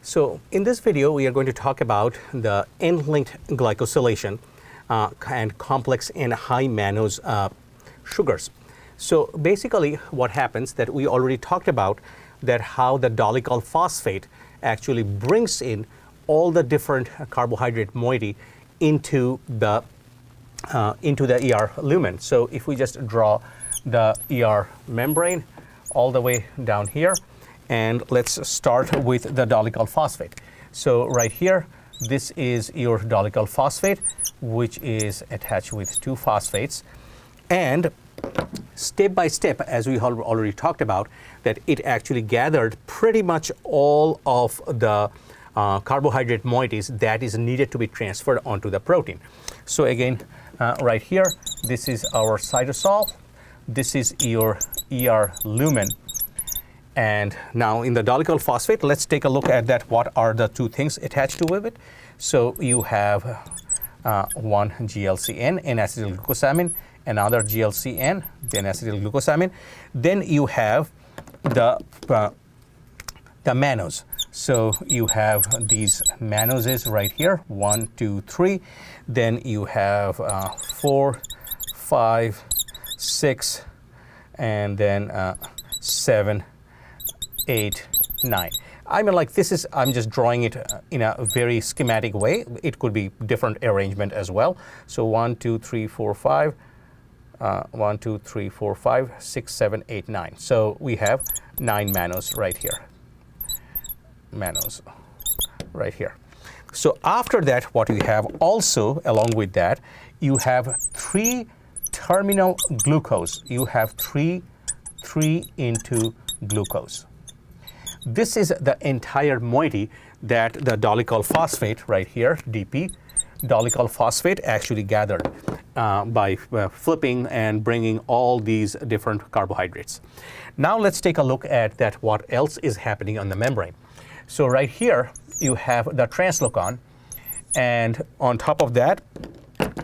So in this video, we are going to talk about the end-linked glycosylation and complex and high mannose sugars. So basically what happens that we already talked about that how the dolichol phosphate actually brings in all the different carbohydrate moiety into the ER lumen. So if we just draw the ER membrane all the way down here, and let's start with the dolichol phosphate. So right here, this is your dolichol phosphate, which is attached with two phosphates. And step by step, as we already talked about, that it actually gathered pretty much all of the carbohydrate moieties that is needed to be transferred onto the protein. So again, right here, this is our cytosol. This is your ER lumen. And now in the dolichol phosphate, let's take a look at that. What are the two things attached to it? So you have one GLCN, N-acetylglucosamine, another GLCN, then acetylglucosamine. Then you have the mannose. So you have these mannoses right here, 1, 2, 3. Then you have 4, 5, 6, and then 7, 8, 9. I mean, like this is, I'm just drawing it in a very schematic way. It could be different arrangement as well. So 1, 2, 3, 4, 5, 1, 2, 3, 4, 5, 6, 7, 8, 9. So we have 9 mannose right here. Mannose right here. So after that, what you have also along with that, you have 3 terminal glucose. You have 3 into glucose. This is the entire moiety that the dolichol phosphate right here, DP, dolichol phosphate actually gathered by flipping and bringing all these different carbohydrates. Now let's take a look at that what else is happening on the membrane. So right here you have the translocon, and on top of that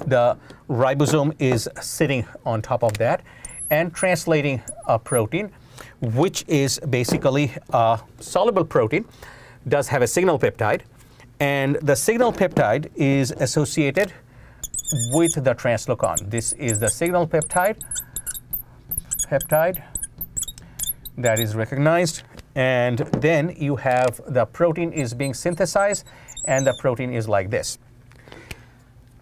the ribosome is sitting on top of that and translating a protein which is basically a soluble protein, does have a signal peptide, and the signal peptide is associated with the translocon. This is the signal peptide that is recognized, and then you have the protein is being synthesized, and the protein is like this.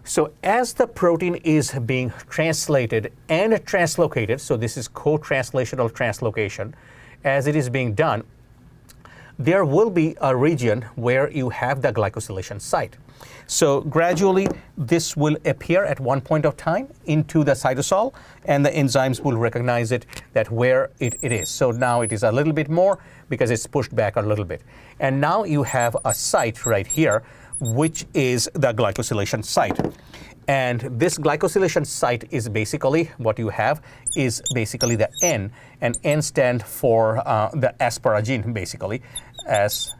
So as the protein is being translated and translocated, so this is co-translational translocation, as it is being done, there will be a region where you have the glycosylation site. So gradually this will appear at one point of time into the cytosol, and the enzymes will recognize it that where it is. So now it is a little bit more because it's pushed back a little bit. And now you have a site right here which is the glycosylation site. And this glycosylation site is basically what you have is basically the N, and N stand for the asparagine, basically, asparagine,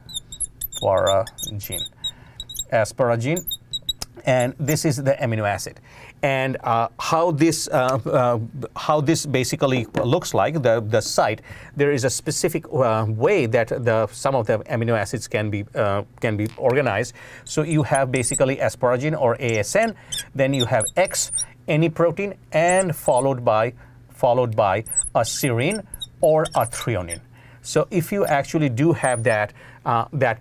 and this is the amino acid. And how this basically looks like, the site, there is a specific way that some of the amino acids can be organized. So you have basically asparagine or ASN, then you have X, any protein, and followed by a serine or a threonine. So if you actually do have that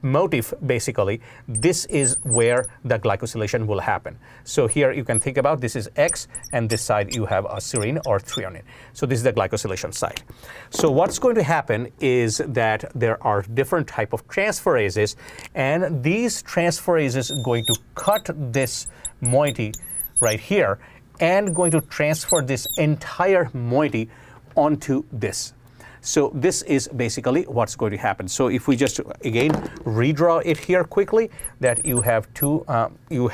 motif, basically, this is where the glycosylation will happen. So here you can think about this is X, and this side you have a serine or threonine. So this is the glycosylation site. So what's going to happen is that there are different type of transferases, and these transferases are going to cut this moiety right here and going to transfer this entire moiety onto this. So this is basically what's going to happen. So if we just again redraw it here quickly, that you have you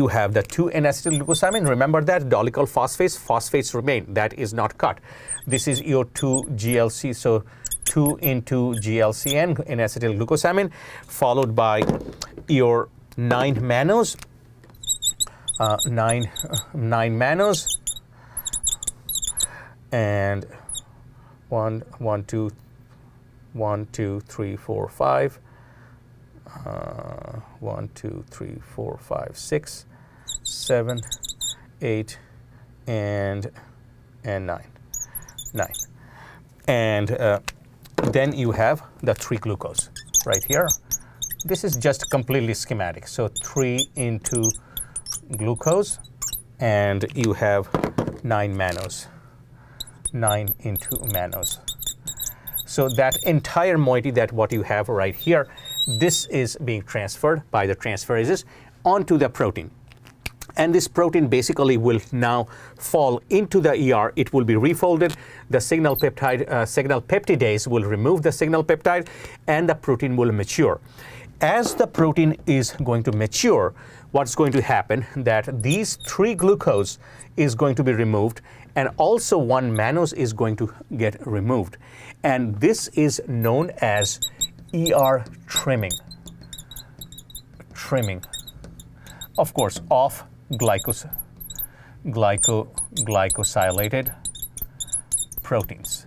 have the 2 N-acetylglucosamine. Remember that dolichol phosphates remain. That is not cut. This is your 2 GLC. So 2 into GLCN, N-acetylglucosamine, followed by your 9 mannose, 9 mannose. And 1, 2, 1, 2, 3, 4, 5. 1, 2, 3, 4, 5, 6, 7, 8, and 9. And then you have the 3-glucose right here. This is just completely schematic. So 3 into glucose, and you have 9 mannose. 9 into mannose. So that entire moiety, that what you have right here, this is being transferred by the transferases onto the protein. And this protein basically will now fall into the ER. It will be refolded. The signal peptidase will remove the signal peptide, and the protein will mature. As the protein is going to mature, what's going to happen that these 3-glucose is going to be removed, and also 1 mannose is going to get removed. And this is known as ER trimming. Trimming, of course, of glycosylated proteins.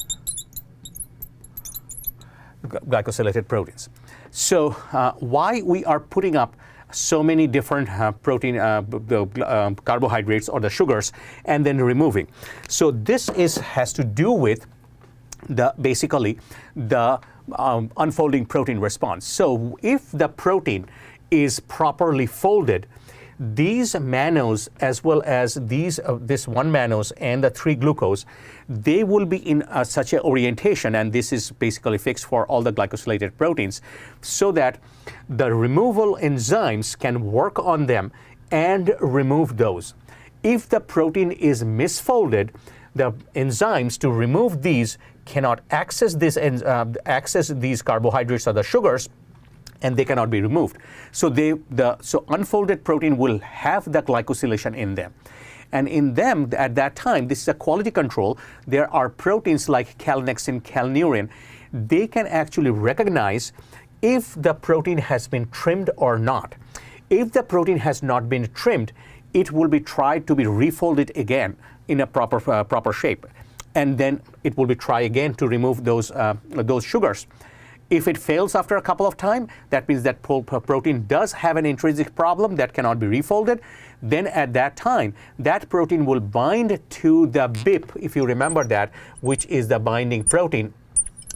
Glycosylated proteins. So why we are putting up so many different carbohydrates or the sugars and then removing? So this has to do with basically the unfolding protein response. So if the protein is properly folded, these mannose as well as this 1 mannose and the 3-glucose, they will be in such an orientation, and this is basically fixed for all the glycosylated proteins, so that the removal enzymes can work on them and remove those. If the protein is misfolded, the enzymes to remove these cannot access these carbohydrates or the sugars, and they cannot be removed. So so unfolded protein will have the glycosylation in them. And in them, at that time, this is a quality control. There are proteins like calnexin, calnurin. They can actually recognize if the protein has been trimmed or not. If the protein has not been trimmed, it will be tried to be refolded again in a proper shape. And then it will be tried again to remove those sugars. If it fails after a couple of times, that means that protein does have an intrinsic problem that cannot be refolded. Then at that time, that protein will bind to the BIP, if you remember that, which is the binding protein.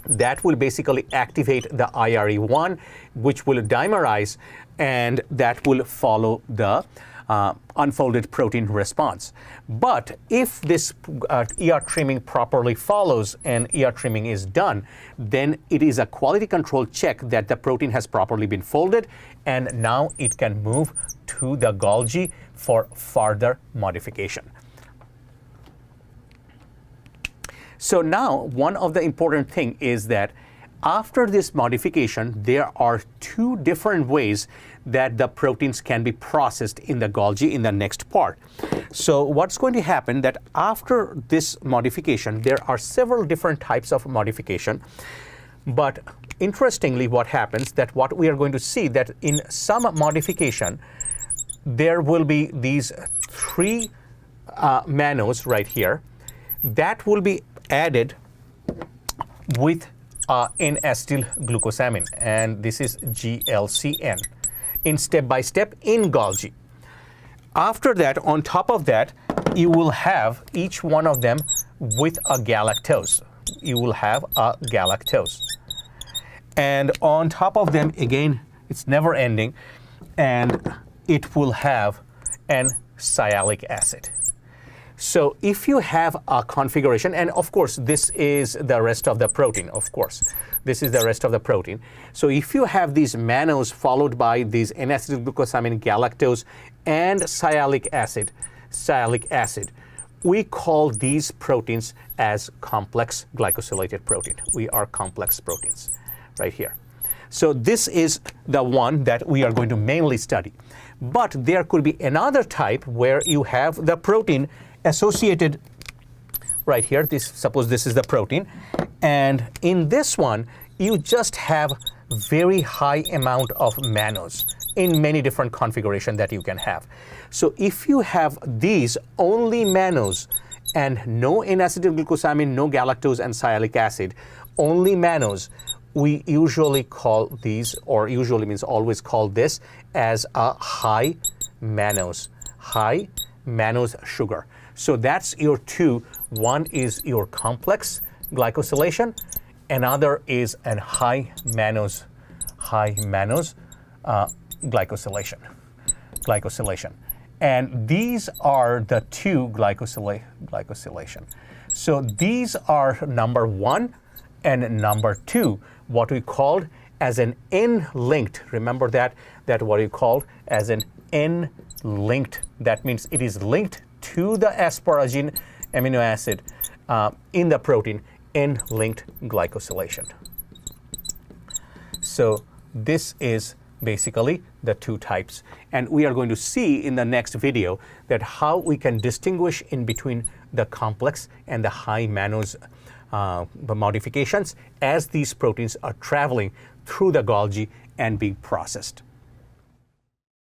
That will basically activate the IRE1, which will dimerize, and that will follow the unfolded protein response. But if this ER trimming properly follows and ER trimming is done, then it is a quality control check that the protein has properly been folded, and now it can move to the Golgi for further modification. So now one of the important thing is that after this modification, there are 2 different ways that the proteins can be processed in the Golgi in the next part. So what's going to happen that after this modification, there are several different types of modification. But interestingly, what happens that what we are going to see that in some modification, there will be these 3 mannose right here that will be added with N-acetyl glucosamine, and this is GLCN in step-by-step in Golgi. After that, on top of that, you will have each one of them with a galactose. You will have a galactose. And on top of them, again, it's never ending, and it will have an sialic acid. So if you have a configuration, and of course, this is the rest of the protein, of course. This is the rest of the protein. So if you have these mannose followed by these N-acetylglucosamine, galactose, and sialic acid, we call these proteins as complex glycosylated protein. We are complex proteins right here. So this is the one that we are going to mainly study. But there could be another type where you have the protein associated right here. Suppose this is the protein, and in this one you just have very high amount of mannose in many different configuration that you can have. So if you have these only mannose and no N-acetylglucosamine, no galactose and sialic acid, only mannose, we usually call these, or usually means always call this, as a high mannose sugar. So that's your two. One is your complex glycosylation, another is an high mannose glycosylation. And these are the two glycosylation. So these are number one and number two, what we called as an N-linked. Remember that what you called as an N-linked. That means it is linked to the asparagine amino acid in the protein, N-linked glycosylation. So this is basically the two types. And we are going to see in the next video that how we can distinguish in between the complex and the high mannose modifications as these proteins are traveling through the Golgi and being processed.